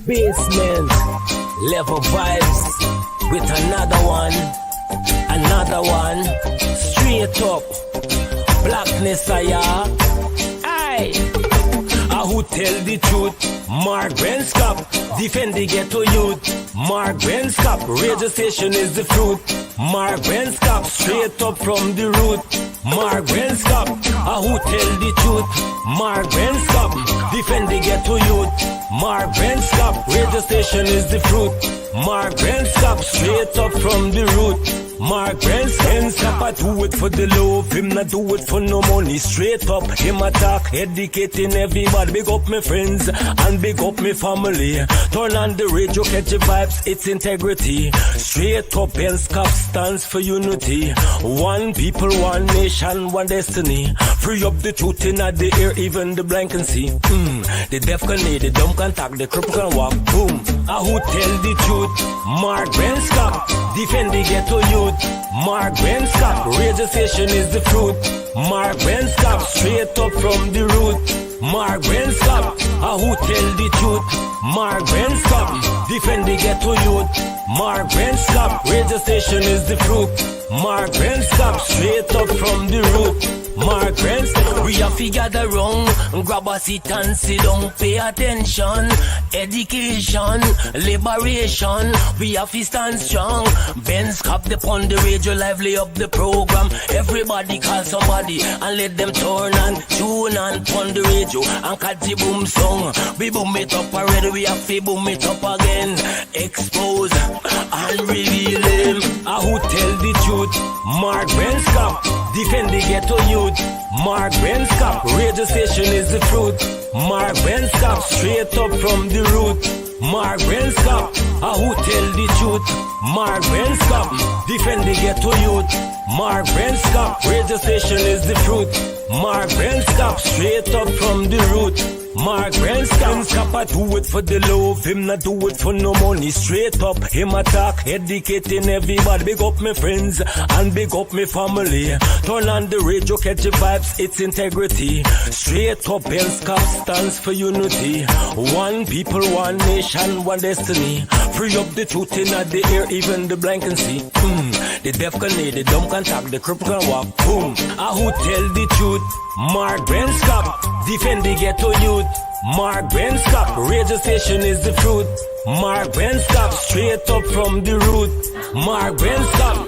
basement. Level vibes with another one. Straight up, blackness aye. Who tell the truth? Mark Benskop, defend the ghetto youth. Mark Benskop, radio station is the fruit. Mark Benskop, straight up from the root. Mark Benskop, who tell the truth? Mark Benskop, defend the ghetto youth. Mark Benskop, radio station is the fruit. Mark Benskop, straight up from the root. Mark Benskop, I do it for the love, him not do it for no money. Straight up, him attack, educating everybody. Big up my friends and big up my family. Turn on the radio, catch the vibes, it's integrity. Straight up, Benskop stands for unity. One people, one nation, one destiny. Free up the truth in the air, even the blind can see. The deaf can hear, the dumb can talk, the cripple can walk. Boom. Who tell the truth? Mark Benskop, defend the ghetto youth. Mark Benskop, radio station is the fruit. Mark Benskop, straight up from the root. Mark Benskop, who tell the truth? Mark Benskop, defend the ghetto youth. Mark Benskop, radio station is the fruit. Mark Benskop, straight up from the root. Mark Benskop, we have to gather wrong, grab a seat and sit down, pay attention. Education, liberation, we have to stand strong. Benskop upon the radio, lively up the program. Everybody call somebody and let them turn and tune and pon the radio and catch the boom song. We boom it up already, we have to boom it up again. Expose and reveal him. Who tell the truth? Mark Benskop, defend the ghetto youth. Mark Benskop, radio station is the fruit. Mark Benskop, straight up from the root. Mark Benskop, who tell the truth? Mark Benskop, defend the ghetto youth. Mark Benskop, radio station is the fruit. Mark Benskop, straight up from the root. Mark Benskop, I do it for the love, him not do it for no money. Straight up, him attack, educating everybody. Big up my friends and big up my family. Turn on the radio, catch the vibes, it's integrity. Straight up, Benskop stands for unity. One people, one nation, one destiny. Free up the truth in the air, even the blind can see. The deaf can hear, the dumb can talk, the cripple can walk. Boom. Who tell the truth? Mark Benskop, defend the ghetto youth. Mark Benskop, radio station is the fruit. Mark Benskop, straight up from the root. Mark Benskop.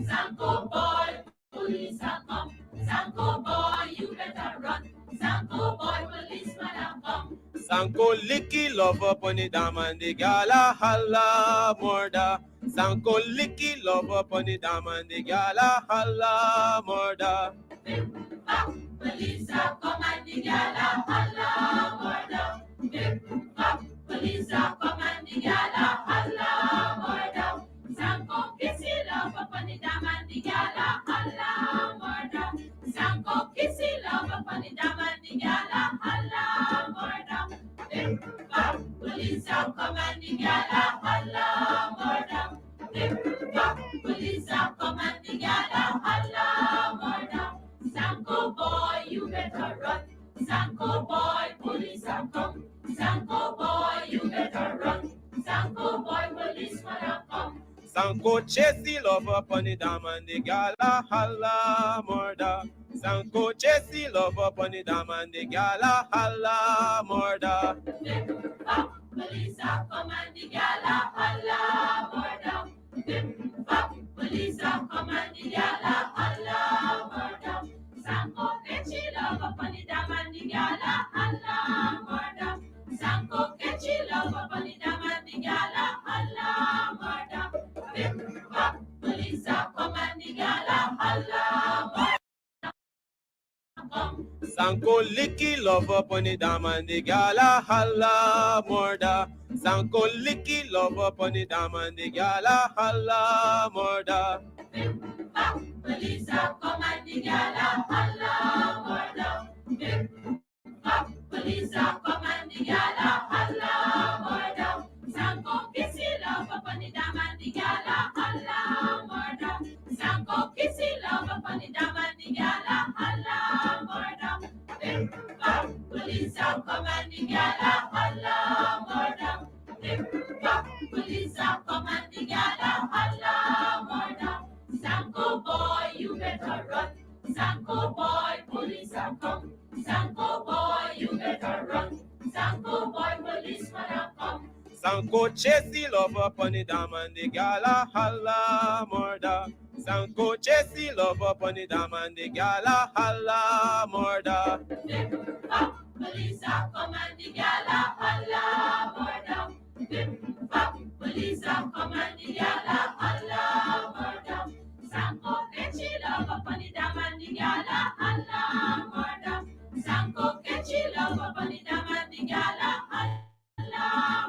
Zanko boy, police are come. Zanko boy, you better run. Zanko boy, policeman are come. Zanko licky love up on the dam and the gala holla murder. Zanko licky love up on the dam and the gala holla murder. Police are come and the gala holla murder. Police are come and the gala holla murder. Zanko kissy love up on the dam and the gala holla murder. Zanko kissy love up on the dam and the gala holla murder. Police are come and the gala holla murder. Police are come and the gala holla murder. Zanko boy, you better run. Zanko boy, police are come. Zanko boy, you better run. Zanko boy, policeman are come. Zanko chase the love up on the dam and the gala holla murder. Zanko chase the love up on the dam and the gala holla murder. Police are come and the gala holla murder. Police are come and the gala holla murder. Zanko catchy love up on the dam and the gala holla murder. Zanko catchy love up on the dam and the gala holla murder. Police are come and the gala holla murder. Zanko licky love up on the dam and the gala holla murder. Zanko licky love up on the dam and the gala holla murder. Police are come and the gala holla murder. Police are come and the gala holla murder. Zanko kissy love up on the dam and the gala holla murder. Zanko kissy love up on the dam and the gala holla murder. Police are come and the gala holla murder. a come and the gal a holla murder. Sanko boy, you better run. Sanko boy, police a come. Sanko boy, you better run. Sanko boy, policeman a come. Sanko chase the lover upon the dam and the gal a holla murder. Sanko chase the lover upon the dam and the gal a holla murder. Bip, bop, police a come and the gal a holla murder. Bip, bop, police a come and the gal a holla murder. Sanko catchy love upon the dam and the gal a holla murder. Sanko catchy love upon the dam and the gal a holla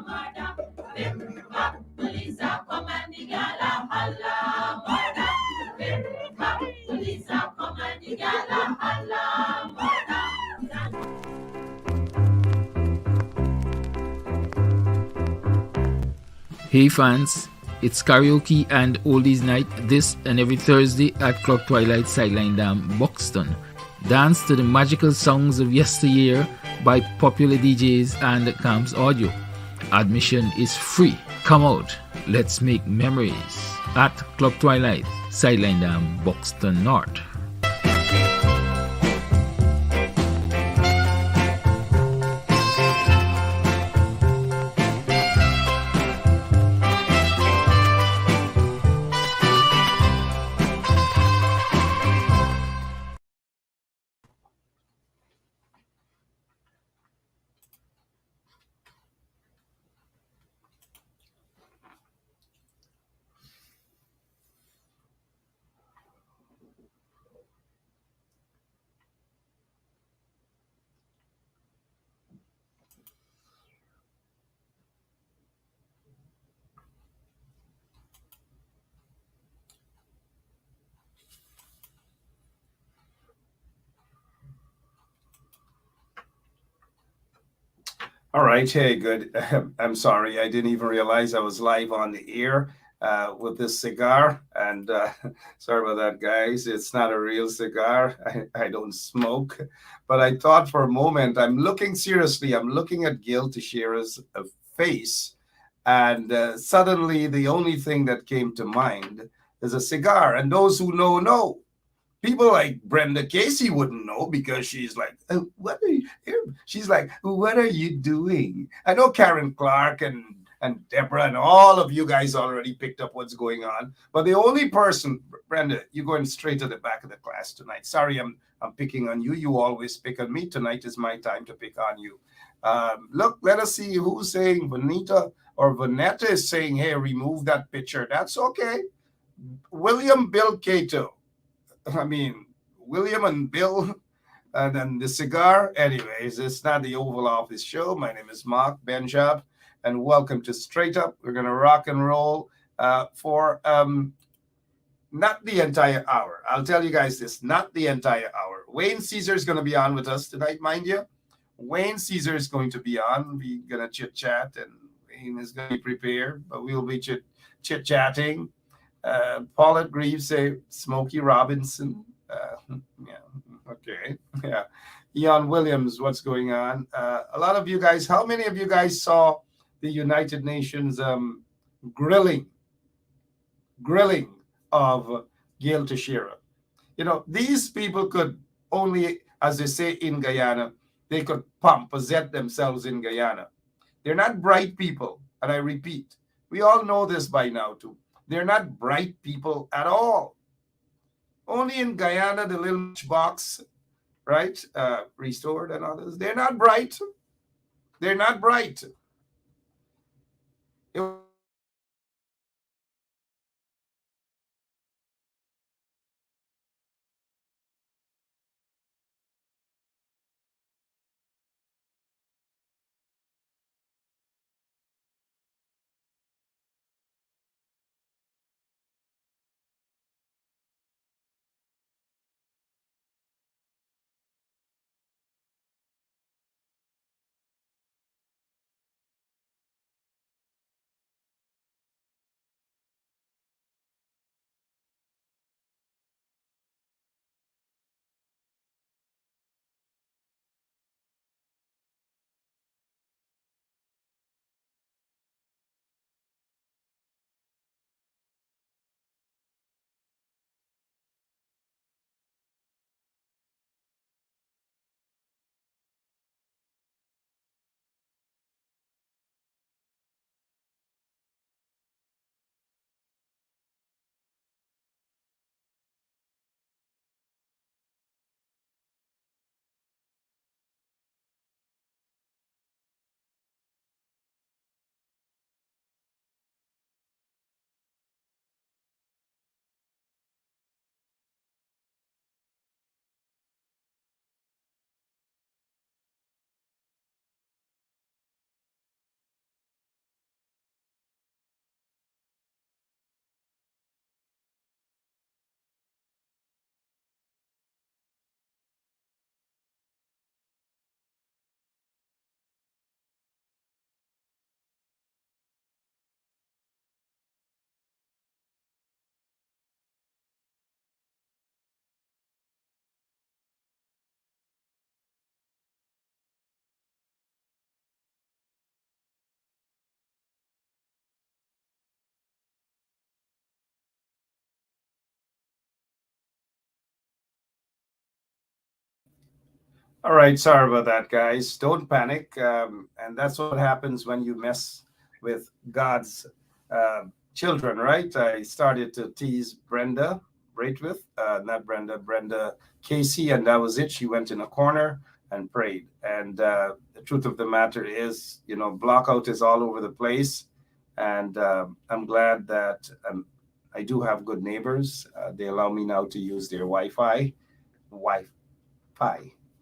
murder. Bip, bop, police a come and the gal a holla murder. Bip, bop, police a come and the gal a holla murder. Hey fans, it's karaoke and oldies night this and every Thursday at Club Twilight Sideline Dam, Buxton. Dance to the magical songs of yesteryear by popular DJs and Camps Audio. Admission is free. Come out, let's make memories at Club Twilight Sideline Dam, Buxton North. All right. Hey, good. I'm sorry. I didn't even realize I was live on the air with this cigar. And sorry about that, guys. It's not a real cigar. I don't smoke. But I thought for a moment, I'm looking at Gail Teixeira's face. And suddenly, the only thing that came to mind is a cigar. And those who know. People like Brenda Casey wouldn't know because she's like, what are you? She's like, what are you doing? I know Karen Clark and Deborah and all of you guys already picked up what's going on. But the only person, Brenda, you're going straight to the back of the class tonight. Sorry, I'm picking on you. You always pick on me. Tonight is my time to pick on you. Look, let us see who's saying Vanita or Vanetta is saying, hey, remove that picture. That's okay. William Bill Cato. I mean, William and Bill, and then the cigar. Anyways, it's not the Oval Office show. My name is Mark Benjab, and welcome to Straight Up. We're going to rock and roll for not the entire hour. I'll tell you guys this, not the entire hour. Wayne Caesar is going to be on with us tonight, mind you. Wayne Caesar is going to be on. We're going to chit-chat, and Wayne is going to be prepared, but we'll be chit-chatting. Paulette Greaves say Smokey Robinson. Yeah, okay. Yeah. Ian Williams, what's going on? A lot of you guys, how many of you guys saw the United Nations grilling of Gail Teixeira? You know, these people could only, as they say in Guyana, they could possess themselves in Guyana. They're not bright people. And I repeat, we all know this by now too. They're not bright people at all. Only in Guyana, the little box, right? Restored and others. They're not bright. They're not bright. All right, sorry about that, guys. Don't panic. And that's what happens when you mess with God's uh, children, right? I started to tease Brenda Braithwaite, not Brenda, Brenda Casey, and that was it. She went in a corner and prayed. And the truth of the matter is, blockout is all over the place. And I'm glad that I do have good neighbors. They allow me now to use their Wi-Fi,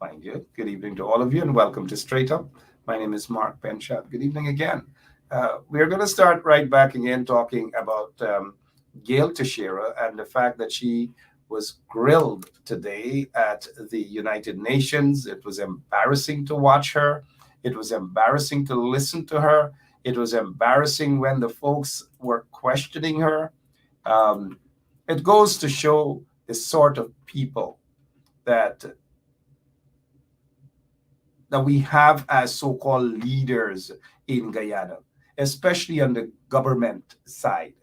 mind you. Good evening to all of you and welcome to Straight Up. My name is Mark Benshot. Good evening again. We're going to start right back again talking about Gail Teixeira and the fact that she was grilled today at the United Nations. It was embarrassing to watch her. It was embarrassing to listen to her. It was embarrassing when the folks were questioning her. Um, it goes to show the sort of people that we have as so-called leaders in Guyana, especially on the government side.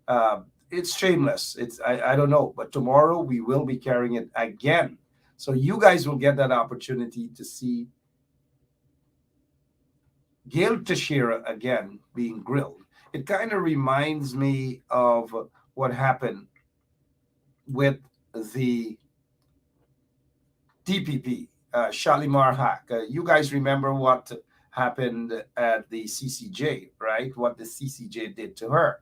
Uh, it's shameless. I don't know, but tomorrow we will be carrying it again. So you guys will get that opportunity to see Gail Teixeira again being grilled. It kind of reminds me of what happened with the DPP, Shalimar Hack. You guys remember what happened at the CCJ, right? What the CCJ did to her.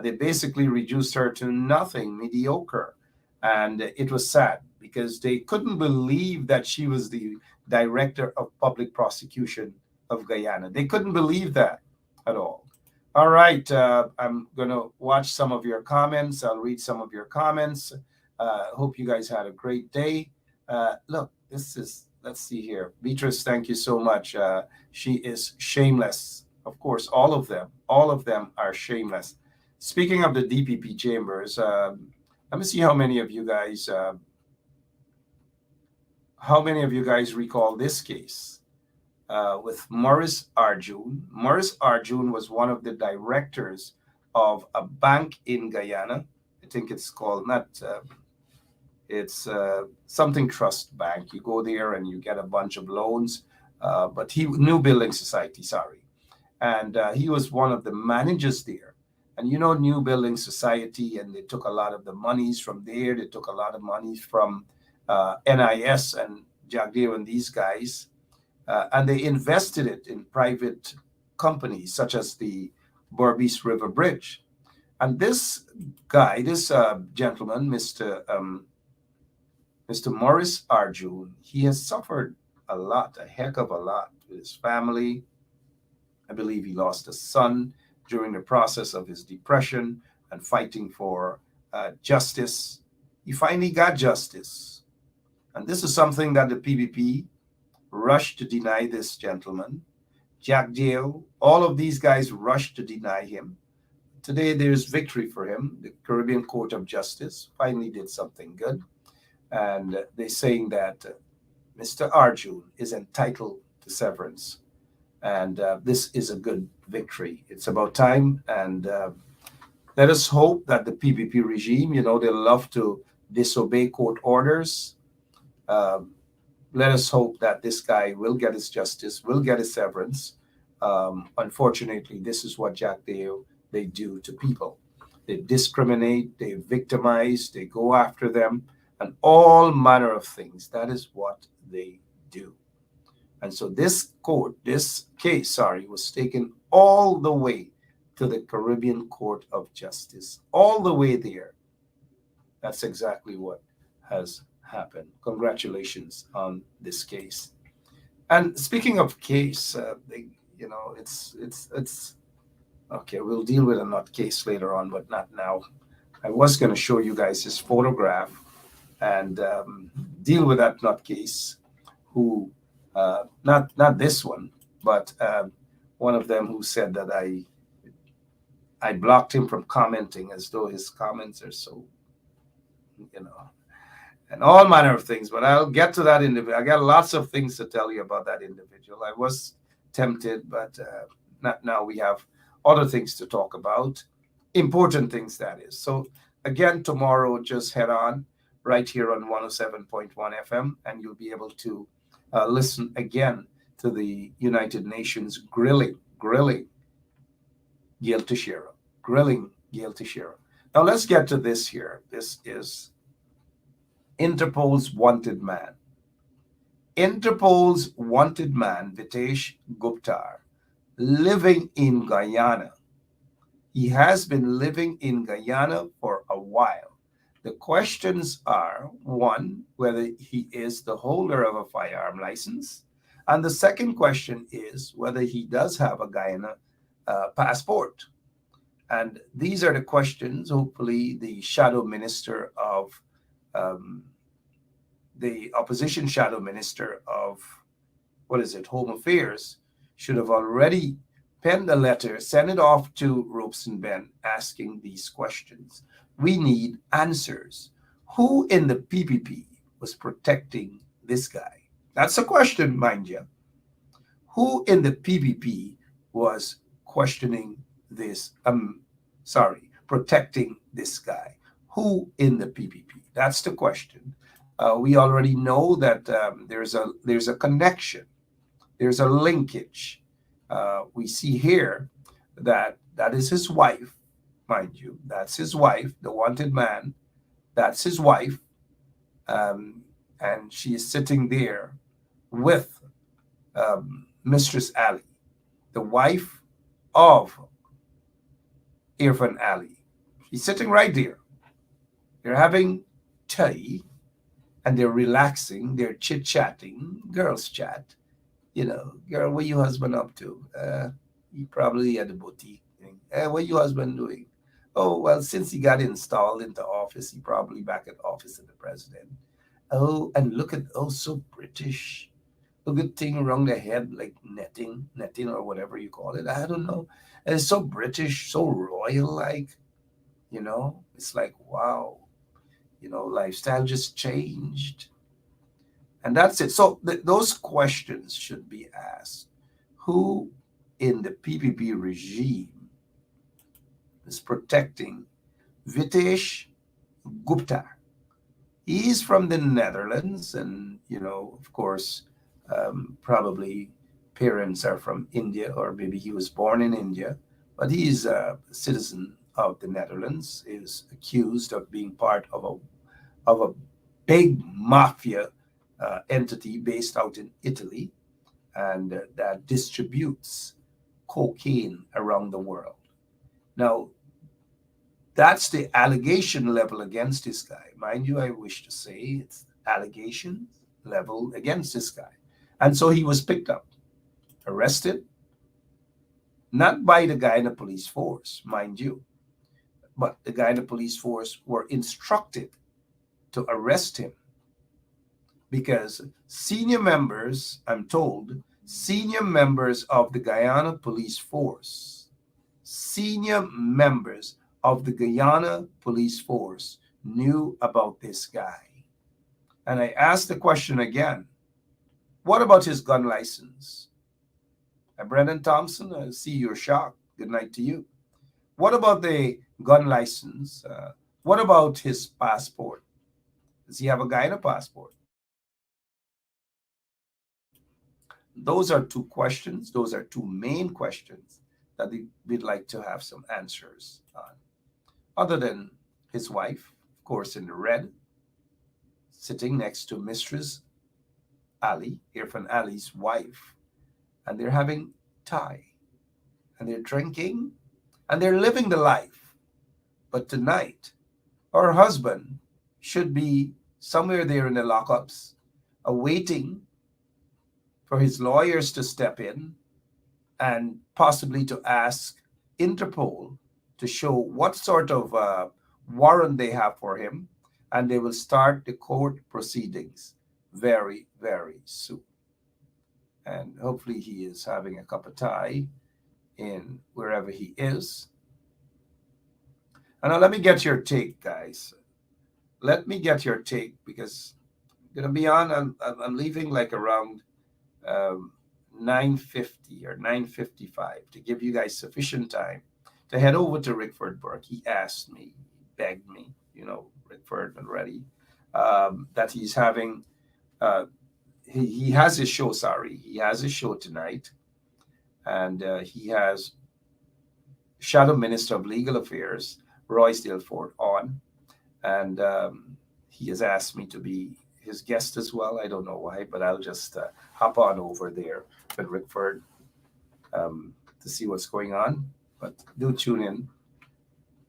They basically reduced her to nothing, mediocre. And it was sad because they couldn't believe that she was the director of public prosecution of Guyana. They couldn't believe that at all. All right, I'm going to watch some of your comments. I'll read some of your comments. Hope you guys had a great day. Look, let's see here. Beatrice, thank you so much. She is shameless. Of course, all of them are shameless. Speaking of the DPP chambers, let me see how many of you guys recall this case with Maurice Arjoon. Maurice Arjoon was one of the directors of a bank in Guyana. I think it's called it's something trust bank. You go there and you get a bunch of loans, but New Building Society, sorry. And he was one of the managers there. And New Building Society, and they took a lot of the monies from there. They took a lot of monies from NIS and Jagdev and these guys, and they invested it in private companies such as the Berbice River Bridge. And this guy, this gentleman, Mr. Maurice Arjoon, he has suffered a lot, a heck of a lot with his family. I believe he lost a son during the process of his depression and fighting for justice. He finally got justice. And this is something that the PPP rushed to deny this gentleman. Jack Dale, all of these guys rushed to deny him. Today, there's victory for him. The Caribbean Court of Justice finally did something good. And they're saying that Mr. Arjoon is entitled to severance. And this is a good victory. It's about time. And let us hope that the PPP regime, they love to disobey court orders. Let us hope that this guy will get his justice, will get his severance. Unfortunately, this is what they do to people. They discriminate, they victimize, they go after them, and all manner of things. That is what they do. And so this case, was taken all the way to the Caribbean Court of Justice, all the way there. That's exactly what has happened. Congratulations on this case. And speaking of case, it's okay. We'll deal with a nut case later on, but not now. I was going to show you guys his photograph and deal with that nut case. Who? Not this one, but one of them who said that I blocked him from commenting as though his comments are so, and all manner of things. But I'll get to that individual. I got lots of things to tell you about that individual. I was tempted, but not now. We have other things to talk about, important things, that is. So again, tomorrow, just head on right here on 107.1 FM, and you'll be able to listen again to the United Nations grilling Gail Teixeira, grilling Gail Teixeira. Now let's get to this here. This is Interpol's wanted man. Interpol's wanted man, Vitesh Gupta, living in Guyana. He has been living in Guyana for a while. The questions are, one, whether he is the holder of a firearm license. And the second question is whether he does have a Guyana passport. And these are the questions, hopefully, the shadow minister of the opposition shadow minister of, Home Affairs, should have already penned a letter, send it off to Robeson Ben asking these questions. We need answers. Who in the PPP was protecting this guy? That's a question, mind you. Who in the PPP was protecting this guy? Who in the PPP? That's the question. We already know that there's a connection, there's a linkage. We see here that is his wife, mind you. That's his wife, the wanted man. That's his wife, and she is sitting there with Mistress Ali, the wife of Irfan Ali. She's sitting right there. They're having tea and they're relaxing, they're chit-chatting, girls chat. Girl, what your husband up to? He probably at the boutique. What your husband doing? Oh, well, since he got installed into office, he probably back at office of the president. Oh, and look at, so British. Look at thing around the head, like netting or whatever you call it. I don't know. And it's so British, so royal-like, It's like, wow. Lifestyle just changed. And that's it. So those questions should be asked. Who in the PPP regime is protecting Vitesh Gupta? He's from the Netherlands, and, of course, probably parents are from India, or maybe he was born in India, but he's a citizen of the Netherlands, is accused of being part of a big mafia entity based out in Italy, and that distributes cocaine around the world. Now, that's the allegation level against this guy. Mind you, I wish to say it's allegation level against this guy. And so he was picked up, arrested, not by the Guyana police force, mind you, but the Guyana police force were instructed to arrest him because senior members, I'm told, senior members of the Guyana police force, senior members of the Guyana police force knew about this guy. And I asked the question again, what about his gun license? Brendan Thompson, I see you're shocked. Good night to you. What about the gun license? What about his passport? Does he have a Guyana passport? Those are two questions. Those are two main questions that we'd like to have some answers on. Other than his wife, of course, in the red, sitting next to Mistress Ali, Irfan Ali's wife, and they're having tea, and they're drinking, and they're living the life. But tonight, her husband should be somewhere there in the lockups, awaiting for his lawyers to step in and possibly to ask Interpol to show what sort of warrant they have for him, and they will start the court proceedings very, very soon. And hopefully he is having a cup of tea in wherever he is. And now let me get your take, guys. Let me get your take, because I'm going to be on, I'm leaving like around 9:50 or 9:55 to give you guys sufficient time to head over to Rickford Burke. He asked me, begged me, Rickford already, that he's having he has his show. Sorry, he has his show tonight, and he has Shadow Minister of Legal Affairs Royce Dilford on, and he has asked me to be his guest as well. I don't know why, but I'll just hop on over there with Rickford to see what's going on. But do tune in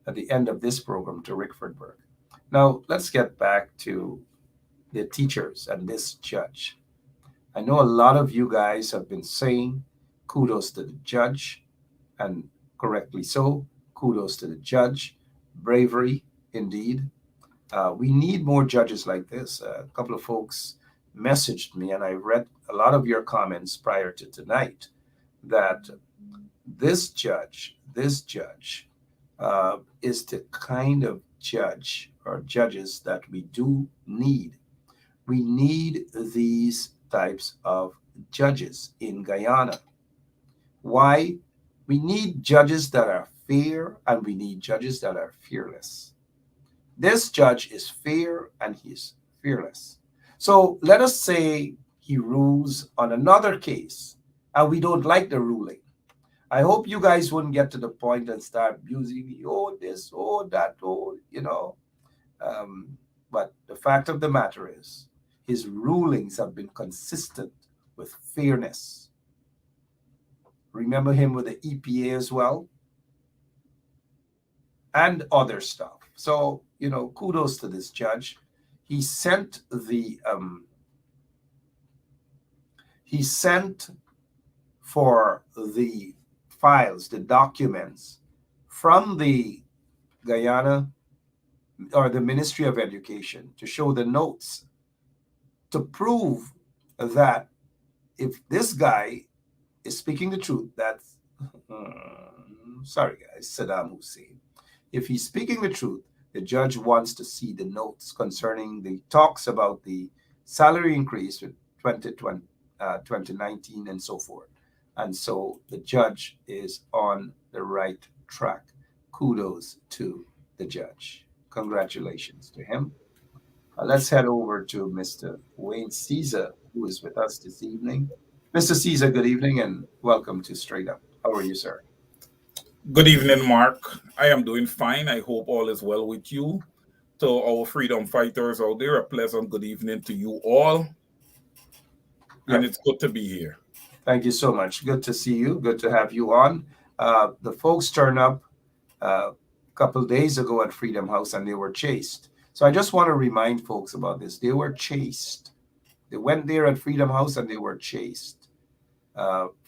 at the end of this program to Rickford Burke. Now, let's get back to the teachers and this judge. I know a lot of you guys have been saying kudos to the judge, and correctly so. Kudos to the judge. Bravery, indeed. We need more judges like this. A couple of folks messaged me, and I read a lot of your comments prior to tonight that this judge is the kind of judge or judges that we do need. We need these types of judges in Guyana. Why? We need judges that are fair and we need judges that are fearless. This judge is fair and he's fearless. So let us say he rules on another case and we don't like the ruling. I hope you guys wouldn't get to the point and start abusing me. Oh, this, oh, that, oh, you know. But the fact of the matter is, his rulings have been consistent with fairness. Remember him with the EPA as well, and other stuff. So, you know, kudos to this judge. He sent for the files, the documents from the Guyana or the Ministry of Education to show the notes to prove that if this guy is speaking the truth, that's sorry guys, Saddam Hussein. If he's speaking the truth, the judge wants to see the notes concerning the talks about the salary increase with 2019 and so forth. And so the judge is on the right track. Kudos to the judge. Congratulations to him. Let's head over to Mr. Wayne Caesar, who is with us this evening. Mr. Caesar, good evening and welcome to Straight Up. How are you, sir? Good evening, Mark. I am doing fine. I hope all is well with you. To our freedom fighters out there, a pleasant good evening to you all. And it's good to be here. Thank you so much. Good to see you. Good to have you on. The folks turned up a couple of days ago at Freedom House and they were chased. So I just want to remind folks about this. They were chased. They went there at Freedom House and they were chased.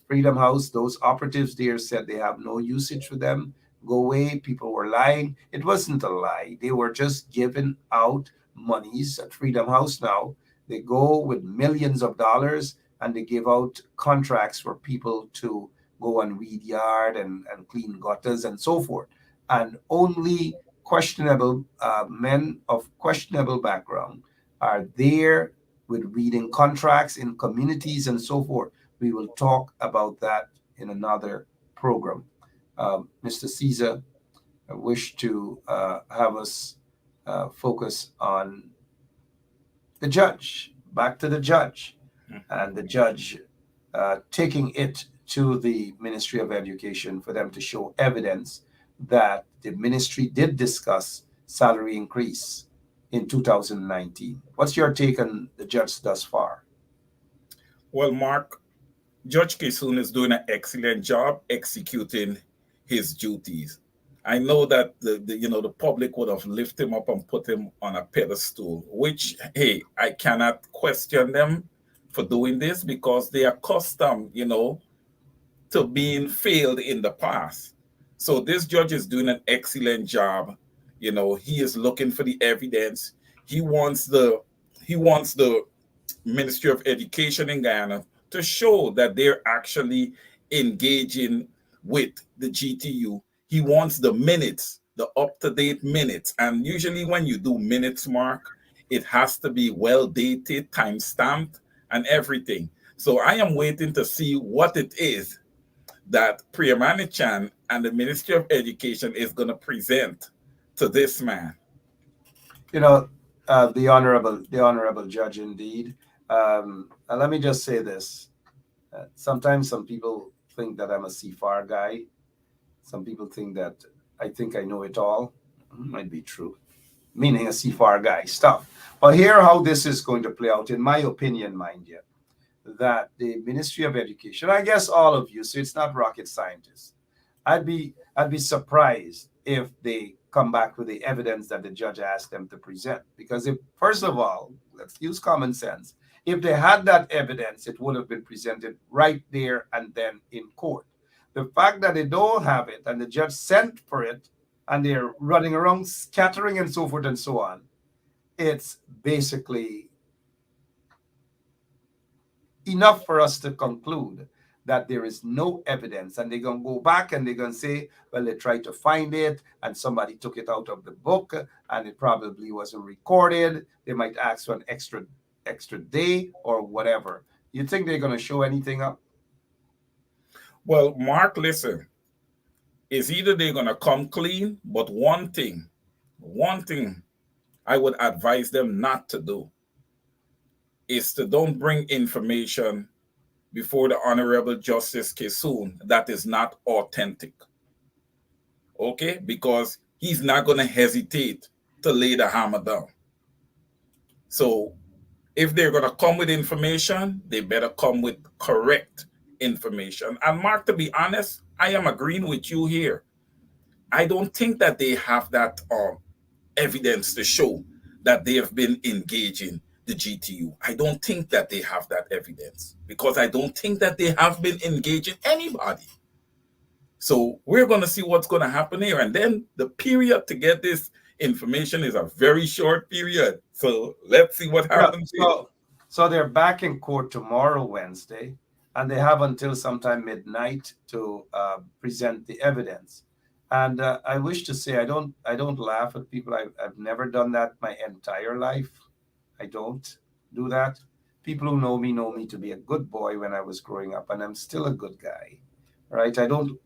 Freedom House, those operatives there said they have no usage for them. Go away. People were lying. It wasn't a lie. They were just giving out monies at Freedom House now. They go with millions of dollars and they give out contracts for people to go and weed yard and clean gutters and so forth. And only questionable men of questionable background are there with reading contracts in communities and so forth. We will talk about that in another program. Mr. Caesar, I wish to have us focus on the judge, back to the judge, and the judge taking it to the Ministry of Education for them to show evidence that the ministry did discuss salary increase in 2019. What's your take on the judge thus far? Well, Mark, Judge Kisun is doing an excellent job executing his duties. I know that the public would have lifted him up and put him on a pedestal, which, hey, I cannot question them for doing this because they are accustomed, to being failed in the past. So this judge is doing an excellent job. He is looking for the evidence. He wants the Ministry of Education in Guyana to show that they're actually engaging with the GTU. He wants the minutes, the up-to-date minutes. And usually when you do minutes, Mark, it has to be well-dated, time-stamped, and everything. So I am waiting to see what it is that Priyamanichan and the Ministry of Education is going to present to this man. The honorable judge, indeed. And let me just say this. Sometimes some people think that I'm a CFAR guy. Some people think that I think I know it all. Might be true, meaning a CFAR guy stuff. But here how this is going to play out, in my opinion, mind you, that the Ministry of Education, I guess all of you, so it's not rocket scientists. I'd be surprised if they come back with the evidence that the judge asked them to present. Because if, first of all, let's use common sense. If they had that evidence, it would have been presented right there and then in court. The fact that they don't have it and the judge sent for it and they're running around scattering and so forth and so on, it's basically enough for us to conclude that there is no evidence, and they're going to go back and they're going to say, well, they tried to find it and somebody took it out of the book and it probably wasn't recorded. They might ask for an extra day or whatever. You think they're going to show anything up? Well, Mark, listen, it's either they're going to come clean, but one thing I would advise them not to do is to don't bring information before the Honorable Justice Kissoon that is not authentic. Okay? Because he's not going to hesitate to lay the hammer down. So if they're going to come with information, they better come with correct information. And Mark, to be honest, I am agreeing with you here. I don't think that they have that evidence to show that they have been engaging the GTU. I don't think that they have that evidence because I don't think that they have been engaging anybody. So we're going to see what's going to happen here. And then the period to get this information is a very short period. So let's see what happens. So they're back in court tomorrow, Wednesday, and they have until sometime midnight to present the evidence. And I wish to say I don't laugh at people. I've never done that my entire life. I don't do that. People who know me to be a good boy when I was growing up, and I'm still a good guy, right? I don't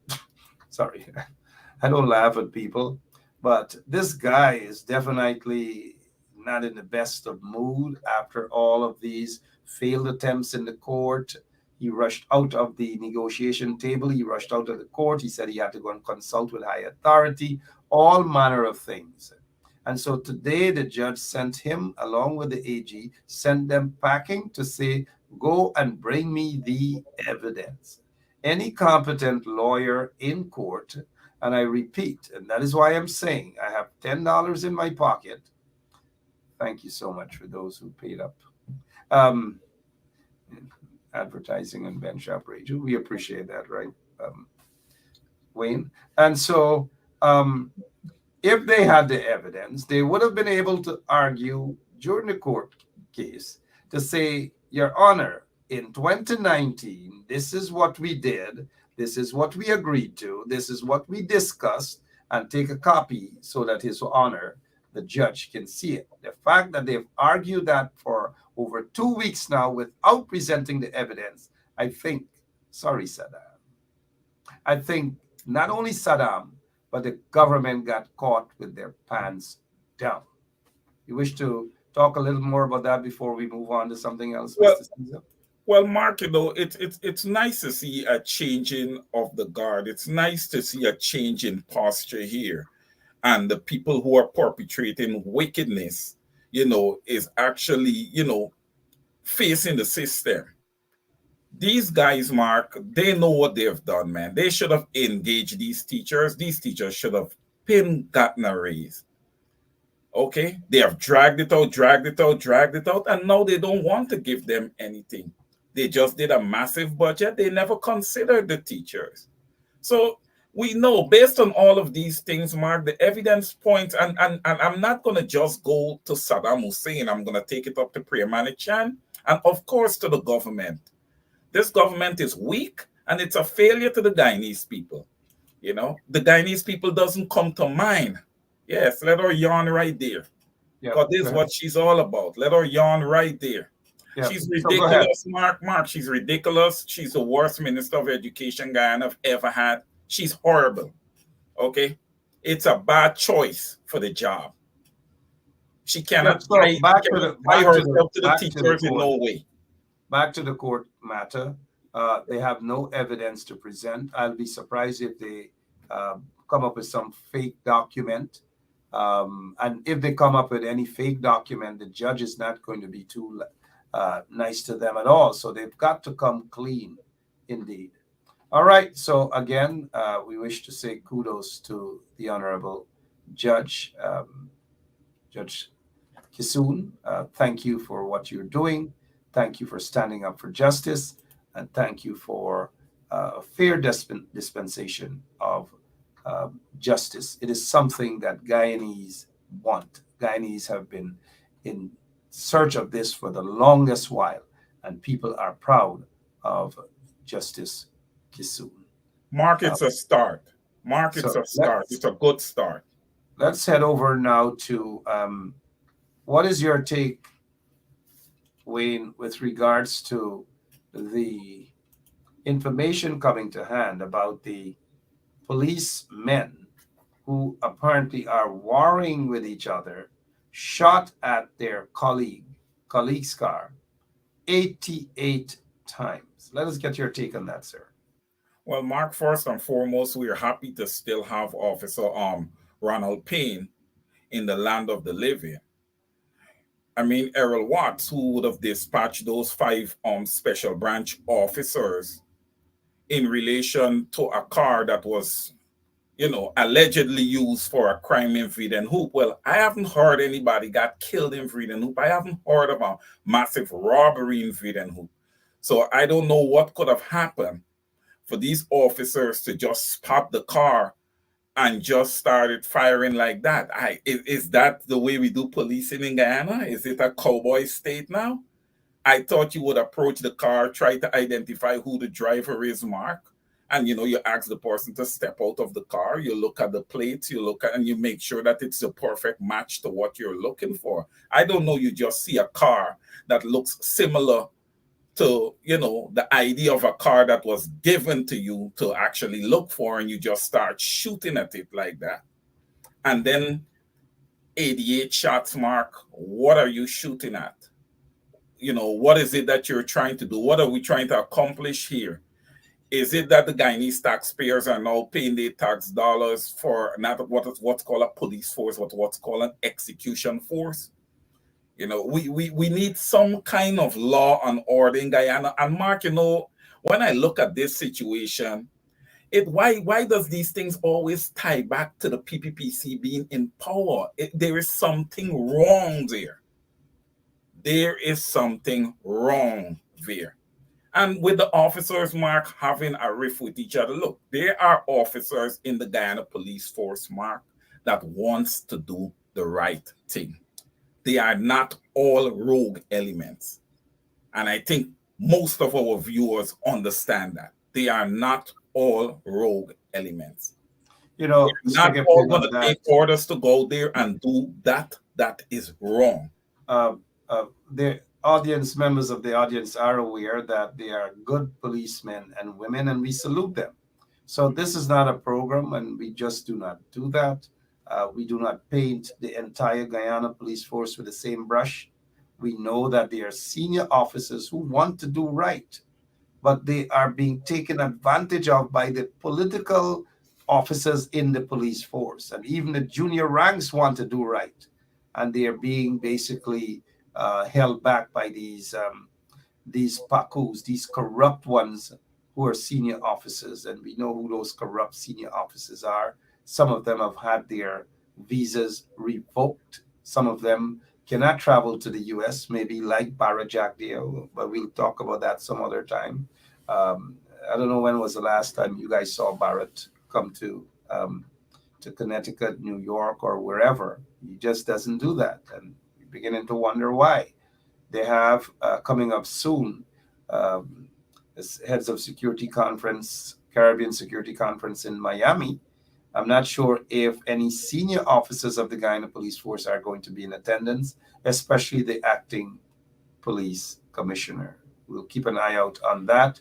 laugh at people, but this guy is definitely not in the best of mood after all of these failed attempts in the court. He rushed out of the negotiation table. He rushed out of the court. He said he had to go and consult with high authority, all manner of things. And so today the judge sent him, along with the AG, sent them packing to say, go and bring me the evidence. Any competent lawyer in court, and I repeat, and that is why I'm saying I have $10 in my pocket. Thank you so much for those who paid up. Advertising and Ben Shop Radio. We appreciate that, right, Wayne? And so if they had the evidence, they would have been able to argue during the court case to say, Your Honor, in 2019, this is what we did, this is what we agreed to, this is what we discussed, and take a copy so that His Honor, the judge, can see it. The fact that they've argued that for over 2 weeks now without presenting the evidence, I think, sorry, Saddam, I think not only Saddam, but the government got caught with their pants down. You wish to talk a little more about that before we move on to something else, Mr. Caesar? Well, Mark, it's nice to see a changing of the guard. It's nice to see a change in posture here. And the people who are perpetrating wickedness, is actually, facing the system. These guys, Mark, they know what they have done, man. They should have engaged these teachers. These teachers should have gotten a raise. Okay? They have dragged it out, and now they don't want to give them anything. They just did a massive budget. They never considered the teachers. So we know, based on all of these things, Mark, the evidence points, and I'm not going to just go to Saddam Hussein. I'm going to take it up to Priyamani Chan, and of course to the government. This government is weak, and it's a failure to the Guyanese people. The Guyanese people doesn't come to mind. Yes, let her yawn right there. Because this is what she's all about. Let her yawn right there. Yep. She's ridiculous, Mark. She's ridiculous. She's the worst Minister of Education Guyana have ever had. She's horrible. Okay? It's a bad choice for the job. She cannot tie herself to the teachers in no way. back to the court matter. They have no evidence to present. I'll be surprised if they come up with some fake document. And if they come up with any fake document, the judge is not going to be too nice to them at all. So they've got to come clean, indeed. All right. So again, we wish to say kudos to the Honorable Judge, Judge Kisoon. Thank you for what you're doing. Thank you for standing up for justice. And thank you for a fair dispensation of justice. It is something that Guyanese want. Guyanese have been in search of this for the longest while, and people are proud of Justice Kisoon. Mark, it's a start. Mark, it's a start. It's a good start. Let's head over now to what is your take, Wayne, with regards to the information coming to hand about the policemen who apparently are warring with each other, shot at their colleague's car 88 times. Let us get your take on that, sir. Well, Mark, first and foremost, we are happy to still have Officer Ronald Payne in the land of the living. I mean, Errol Watts, who would have dispatched those 5 special branch officers in relation to a car that was, allegedly used for a crime in Vredenhoek. Well, I haven't heard anybody got killed in Vredenhoek. I haven't heard about massive robbery in Vredenhoek. So I don't know what could have happened for these officers to just spot the car and just started firing like that. Is that the way we do policing in Guyana? Is it a cowboy state now? I thought you would approach the car, try to identify who the driver is, Mark. And, you ask the person to step out of the car. You look at the plates, and you make sure that it's the perfect match to what you're looking for. I don't know, you just see a car that looks similar to, the idea of a car that was given to you to actually look for, and you just start shooting at it like that. And then 88 shots, Mark, what are you shooting at? What is it that you're trying to do? What are we trying to accomplish here? Is it that the Guyanese taxpayers are now paying their tax dollars for not what's called a police force, but what's called an execution force? We need some kind of law and order in Guyana. And Mark, when I look at this situation, why does these things always tie back to the PPPC being in power? There is something wrong there. There is something wrong there. And with the officers, Mark, having a riff with each other, look, there are officers in the Guyana police force, Mark, that wants to do the right thing. They are not all rogue elements. And I think most of our viewers understand that. They are not all rogue elements. They're not all going to take orders to go there and do that. That is wrong. The audience, members of the audience are aware that they are good policemen and women, and we salute them. So this is not a program, and we just do not do that. We do not paint the entire Guyana police force with the same brush. We know that they are senior officers who want to do right, but they are being taken advantage of by the political officers in the police force. And even the junior ranks want to do right. And they are being basically held back by these PACUs, these corrupt ones who are senior officers. And we know who those corrupt senior officers are. Some of them have had their visas revoked. Some of them cannot travel to the U.S., maybe like Battered Gail, but we'll talk about that some other time. I don't know when was the last time you guys saw Barrett come to Connecticut, New York, or wherever. He just doesn't do that. And we're beginning to wonder why. They have coming up soon, as heads of security conference, Caribbean Security Conference in Miami. I'm not sure if any senior officers of the Guyana Police Force are going to be in attendance, especially the acting police commissioner. We'll keep an eye out on that.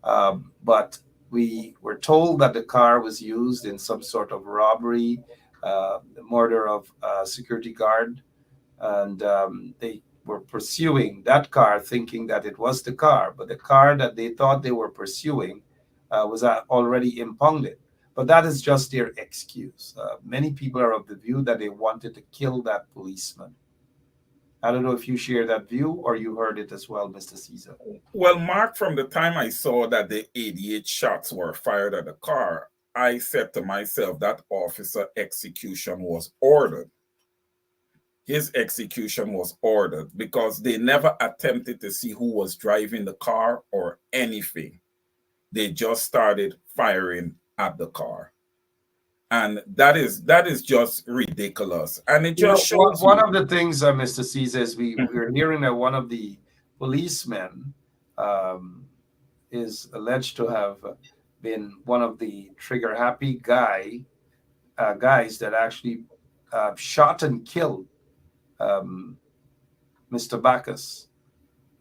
But we were told that the car was used in some sort of robbery, the murder of a security guard. And they were pursuing that car, thinking that it was the car, but the car that they thought they were pursuing was already impounded. But that is just their excuse. Many people are of the view that they wanted to kill that policeman. I don't know if you share that view or you heard it as well, Mr. Caesar. Well, Mark, from the time I saw that the 88 shots were fired at the car, I said to myself that officer execution was ordered. His execution was ordered because they never attempted to see who was driving the car or anything. They just started firing at the car. And that is just ridiculous. And it just shows one of the things, Mr. Caesar, is we're hearing that one of the policemen is alleged to have been one of the trigger happy guys that actually shot and killed Mr. Bacchus,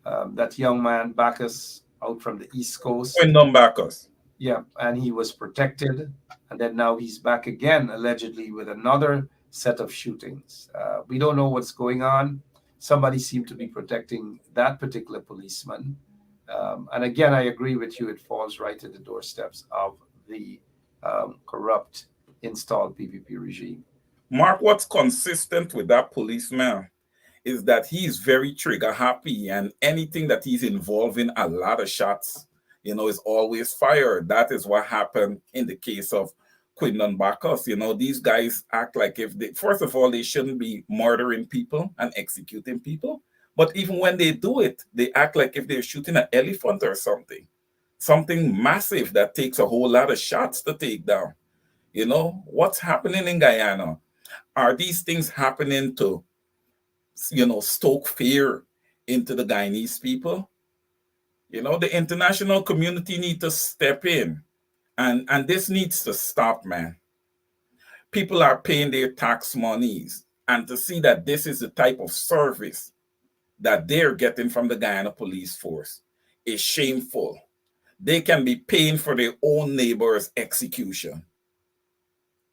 that young man Bacchus out from the East Coast. Wyndham Bacchus. Yeah, and he was protected, and then now he's back again, allegedly with another set of shootings. We don't know what's going on. Somebody seemed to be protecting that particular policeman. And again, I agree with you, it falls right at the doorsteps of the corrupt installed PPP regime. Mark, what's consistent with that policeman is that he's very trigger happy, and anything that he's involved in, a lot of shots, is always fired. That is what happened in the case of Quindon Bacchus. These guys act like if they, first of all, they shouldn't be murdering people and executing people. But even when they do it, they act like if they're shooting an elephant or something massive that takes a whole lot of shots to take down. What's happening in Guyana? Are these things happening to, stoke fear into the Guyanese people? The international community need to step in, and this needs to stop, man. People are paying their tax monies, and to see that this is the type of service that they're getting from the Guyana police force is shameful. They can be paying for their own neighbor's execution.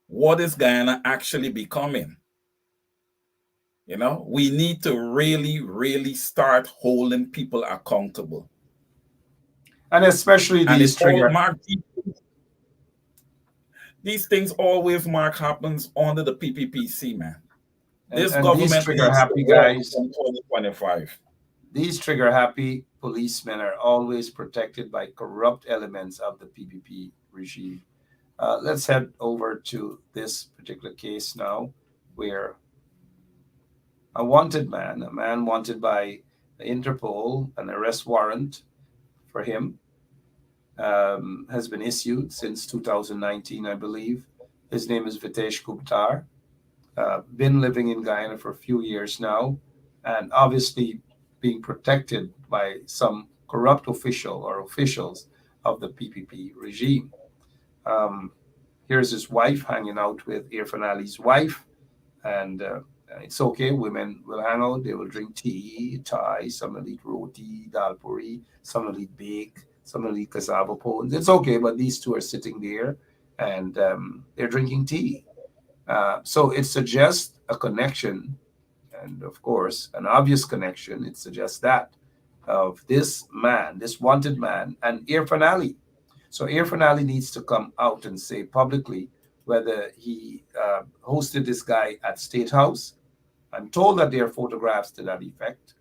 What is Guyana actually becoming? We need to really, really start holding people accountable. And especially these triggers. These things always, Mark, happens under the PPPC, man. This and government these trigger happy guys in 2025. These trigger happy policemen are always protected by corrupt elements of the PPP regime. Let's head over to this particular case now, where a man wanted by the Interpol, an arrest warrant for him, has been issued since 2019, I believe. His name is Vitesh Gupta. Been living in Guyana for a few years now, and obviously being protected by some corrupt official or officials of the PPP regime. Here's his wife hanging out with Irfan Ali's wife, and it's okay. Women will hang out. They will drink tea, chai. Some will eat roti, dal puri. Some will eat bake. Some will eat cassava pones. It's okay, but these two are sitting there, and they're drinking tea. So it suggests a connection, and of course, an obvious connection. It suggests that of this man, this wanted man, and Irfan Ali. So Irfan Ali needs to come out and say publicly whether he hosted this guy at State House. I'm told that there are photographs to that effect,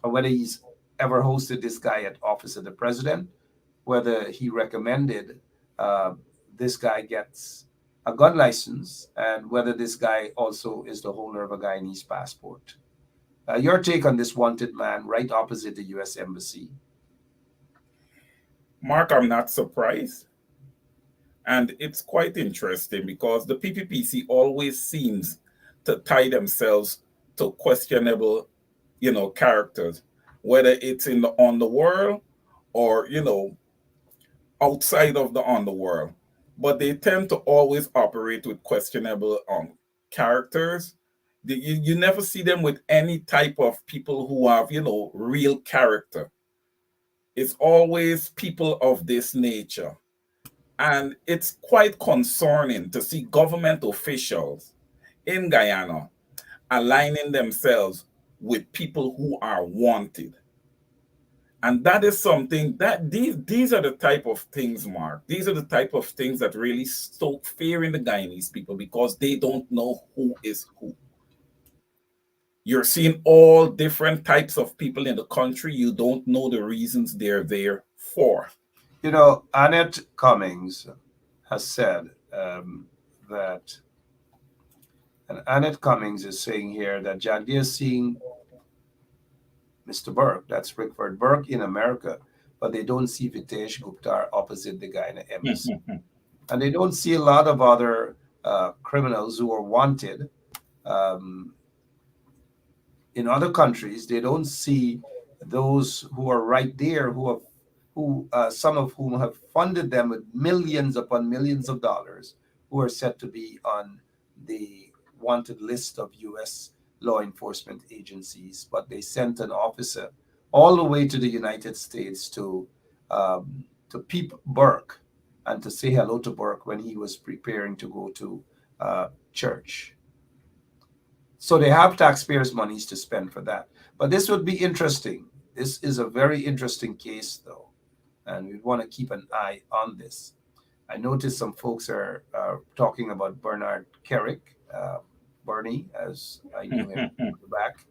or whether he's ever hosted this guy at Office of the President, whether he recommended this guy gets a gun license, and whether this guy also is the holder of a Guyanese passport. Your take on this wanted man right opposite the U.S. Embassy? Mark, I'm not surprised. And it's quite interesting because the PPPC always seems to tie themselves to questionable, characters, whether it's in the underworld or, outside of the underworld. But they tend to always operate with questionable characters. You never see them with any type of people who have, real character. It's always people of this nature. And it's quite concerning to see government officials in Guyana aligning themselves with people who are wanted. And that is something that these are the type of things, Mark. These are the type of things that really stoke fear in the Guyanese people because they don't know who is who. You're seeing all different types of people in the country. You don't know the reasons they're there for. You know, Annette Cummings has said that, and Annette Cummings is saying here that Jagdi is seeing Mr. Burke, that's Rickford Burke in America, but they don't see Vitesh Gupta opposite the Guyana embassy. And they don't see a lot of other criminals who are wanted um, in other countries. They don't see those who are right there, who some of whom have funded them with millions upon millions of dollars, who are said to be on the wanted list of U.S. law enforcement agencies. But they sent an officer all the way to the United States to peep Burke and to say hello to Burke when he was preparing to go to church. So they have taxpayers' monies to spend for that. But this would be interesting. This is a very interesting case, though, and we want to keep an eye on this. I noticed some folks are talking about Bernard Kerrick, Bernie, as I knew him back.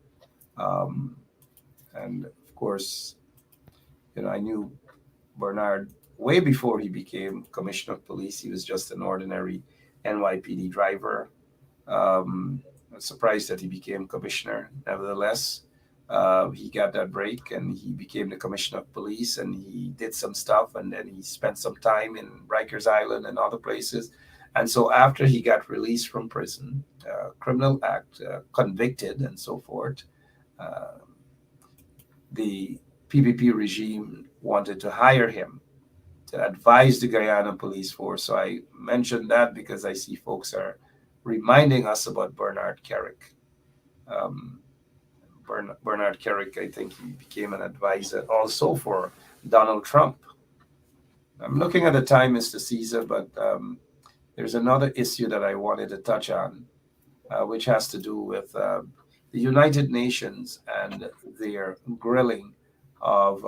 And of course, I knew Bernard way before he became commissioner of police. He was just an ordinary NYPD driver. I'm surprised that he became commissioner. Nevertheless, he got that break and he became the commissioner of police, and he did some stuff, and then he spent some time in Rikers Island and other places. And so after he got released from prison, criminal act, convicted and so forth, the PPP regime wanted to hire him to advise the Guyana police force. So I mentioned that because I see folks are reminding us about Bernard Kerrick. Bernard Kerrick, I think he became an advisor also for Donald Trump. I'm looking at the time, Mr. Caesar, but there's another issue that I wanted to touch on, which has to do with the United Nations and their grilling of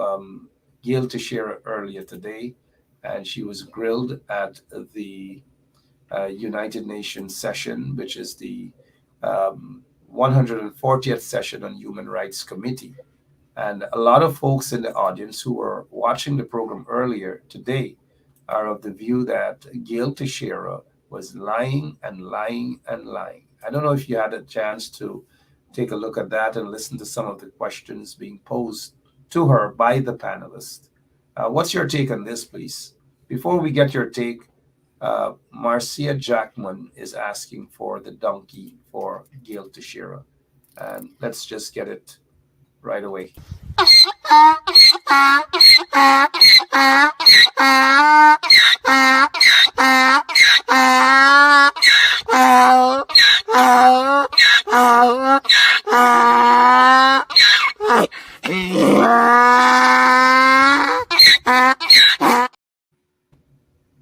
Gail Teixeira earlier today. And she was grilled at the United Nations session, which is the 140th session on Human Rights Committee. And a lot of folks in the audience who were watching the program earlier today are of the view that Gail Teixeira was lying and lying and lying. I don't know if you had a chance to take a look at that and listen to some of the questions being posed to her by the panelists. What's your take on this, please? Before we get your take, Marcia Jackman is asking for the donkey for Gail Teixeira. And let's just get it right away.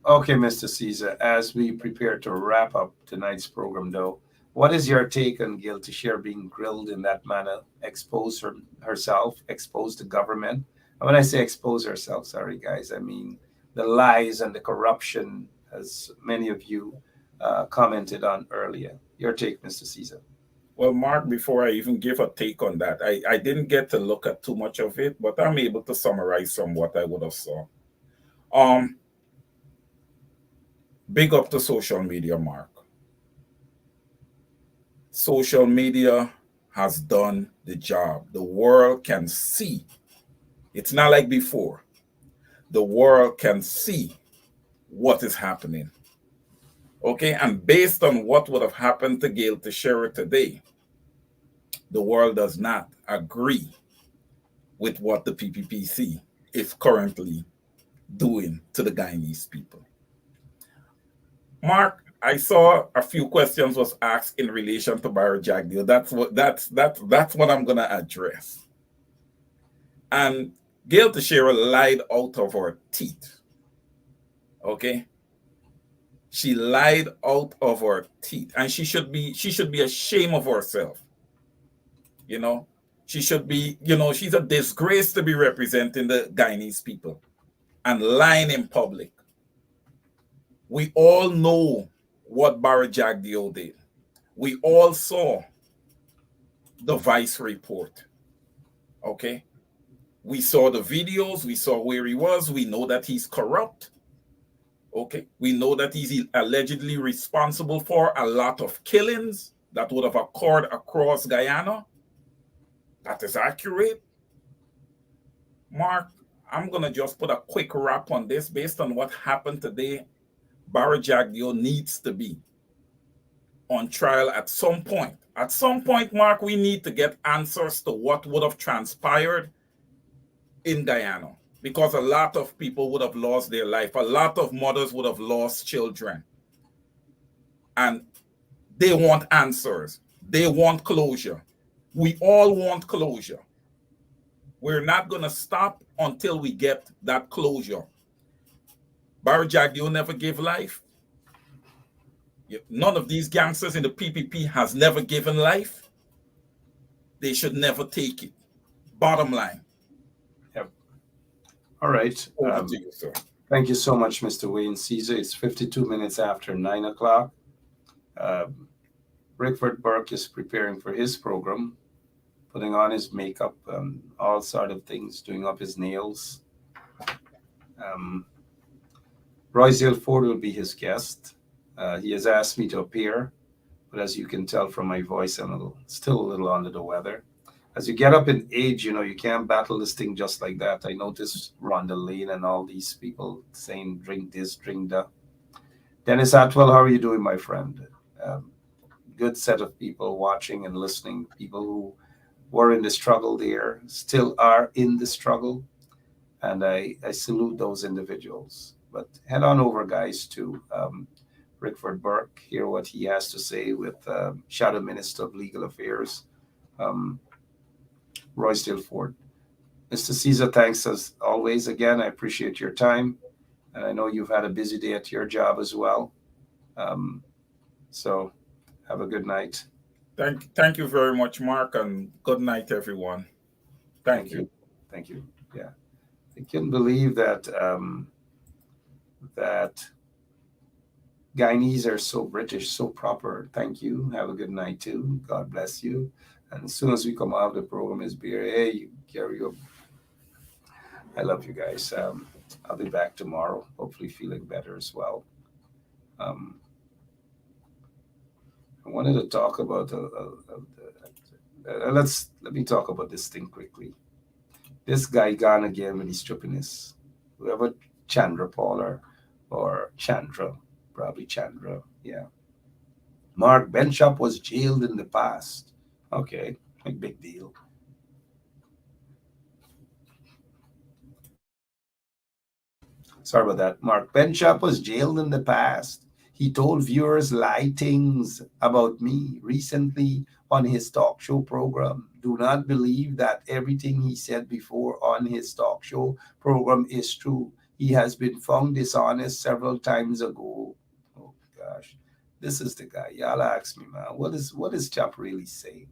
Okay, Mr. Caesar, as we prepare to wrap up tonight's program, though, what is your take on Gail Teixeira being grilled in that manner, expose herself, expose the government? And when I say expose herself, sorry, guys, I mean the lies and the corruption, as many of you commented on earlier. Your take, Mr. Caesar. Well, Mark, before I even give a take on that, I didn't get to look at too much of it, but I'm able to summarize from what I would have saw. Big up to social media, Mark. Social media has done the job. The world can see. It's not like before. The world can see what is happening. Okay, and based on what would have happened to Gail Teixeira today, the world does not agree with what the PPPC is currently doing to the Guyanese people. Mark, I saw a few questions was asked in relation to Barry Jagdeo. That's what I'm gonna address. And Gail Teixeira lied out of her teeth. Okay, she lied out of her teeth, and she should be ashamed of herself. You know, She should be, you know, she's a disgrace to be representing the Guyanese people and lying in public. We all know what Battered Gail did. We all saw the Vice report. Okay? We saw the videos, we saw where he was, we know that he's corrupt. Okay? We know that he's allegedly responsible for a lot of killings that would have occurred across Guyana. That is accurate. Mark, I'm going to just put a quick wrap on this. Based on what happened today, Battered Gail needs to be on trial at some point. At some point, Mark, we need to get answers to what would have transpired in Guyana, because a lot of people would have lost their life. A lot of mothers would have lost children. And they want answers. They want closure. We all want closure. We're not going to stop until we get that closure. Battered Gail never gave life. None of these gangsters in the PPP has never given life. They should never take it. Bottom line. Yep. All right. Over to you, sir. Thank you so much, Mr. Wayne Caesar. It's 52 minutes after 9 o'clock. Rickford Burke is preparing for his program, putting on his makeup, all sort of things, doing up his nails. Roysdale Ford will be his guest. He has asked me to appear, but as you can tell from my voice, I'm still a little under the weather. As you get up in age, you know, you can't battle this thing just like that. I noticed Rhonda Lane and all these people saying, drink this, drink that. Dennis Atwell, how are you doing, my friend? Good set of people watching and listening, people who were in the struggle there, still are in the struggle. And I salute those individuals. But head on over, guys, to Rickford Burke, hear what he has to say with Shadow Minister of Legal Affairs, Roysdale Ford. Mr. Caesar, thanks as always. Again, I appreciate your time. And I know you've had a busy day at your job as well. So have a good night. Thank you very much, Mark, and good night, everyone. Thank you. Thank you. Yeah. I can't believe that that Guyanese are so British, so proper. Thank you. Have a good night too. God bless you. And as soon as we come out of the program is beer. Hey, you carry up. I love you guys. I'll be back tomorrow, hopefully feeling better as well. I wanted to talk about let me talk about this thing quickly. This guy gone again with his trippiness. Whoever Chandra Paul or Chandra, probably Chandra, yeah. Mark Benchop was jailed in the past. Okay, a big deal. Sorry about that. Mark Benchop was jailed in the past. He told viewers lie things about me recently on his talk show program. Do not believe that everything he said before on his talk show program is true. He has been found dishonest several times ago. Oh gosh, this is the guy. Y'all ask me, man, what is Chap really saying?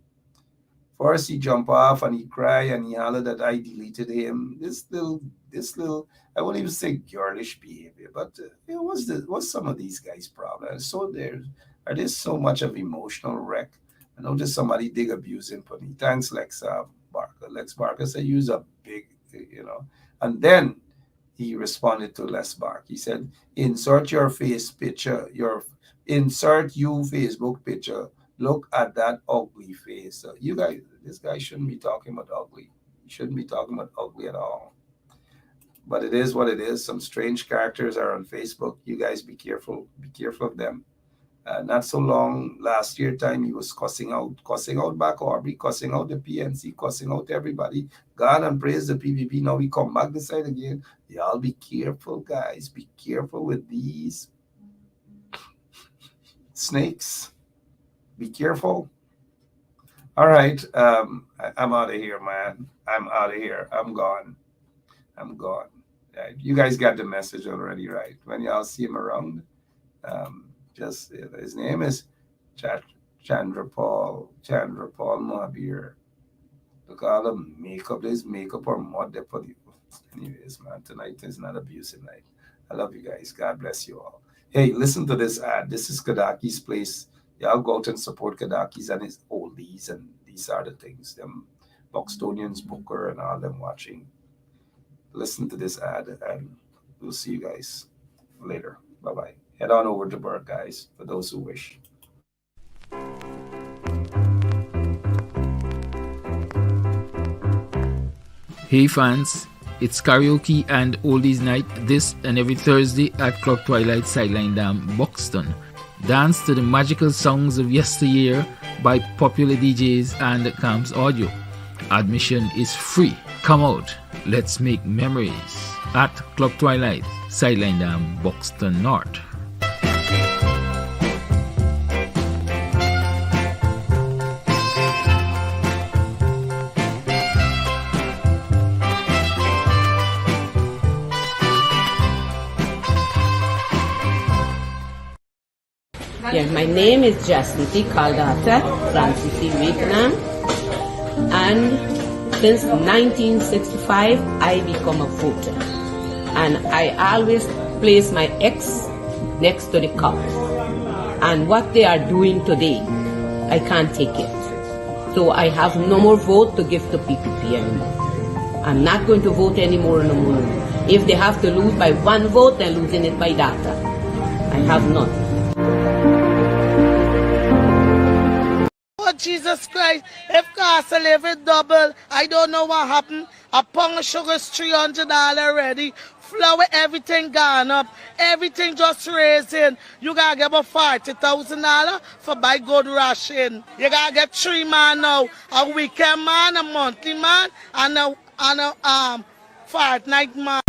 First he jump off and he cry and he holler that I deleted him. This little, I won't even say girlish behavior, but what's some of these guys' problems? So there's so much of emotional wreck. I noticed somebody dig abusing for me. Thanks, Lex Barker. Lex Barker said use a big, and then he responded to Les Bark. He said, insert your face picture, insert you Facebook picture. Look at that ugly face. You guys, this guy shouldn't be talking about ugly. He shouldn't be talking about ugly at all. But it is what it is. Some strange characters are on Facebook. You guys be careful. Be careful of them. Not so long last year time, he was cussing out back Aubrey, cussing out the PNC, cussing out everybody. God and praise the PPP. Now we come back this side again. Y'all be careful, guys. Be careful with these snakes. Be careful. All right. I'm out of here, man. I'm out of here. I'm gone. You guys got the message already, right? When y'all see him around, just his name is Chandra Paul Mohabir. Look all the makeup. There's makeup or mud they put you. Anyways, man, tonight is not abusive night. I love you guys. God bless you all. Hey, listen to this ad. This is Kadaki's place. Y'all go out and support Kadaki's and his oldies, and these are the things. Them Buxtonians, Booker, and all them watching. Listen to this ad, and we'll see you guys later. Bye-bye. Head on over to Burke, guys, for those who wish. Hey fans, it's karaoke and oldies night this and every Thursday at Clock Twilight Sideline Dam, Buxton. Dance to the magical songs of yesteryear by popular DJs and Camps Audio. Admission is free. Come out, let's make memories at Clock Twilight Sideline Dam, Buxton North. Yeah, my name is Jasmine Caldata Francis Wakenham, and since 1965 I become a voter, and I always place my ex next to the cup, and what they are doing today, I can't take it. So I have no more vote to give to PPP anymore. I'm not going to vote anymore no more. If they have to lose by one vote, they're losing it by data. I have none. Jesus Christ, if cost of living double, I don't know what happened. A pound of sugar is $300 already. Flour, everything gone up. Everything just raising. You gotta get about $40,000 for buy good ration. You gotta get 3 man now. A weekend man, a monthly man, and a fortnight man.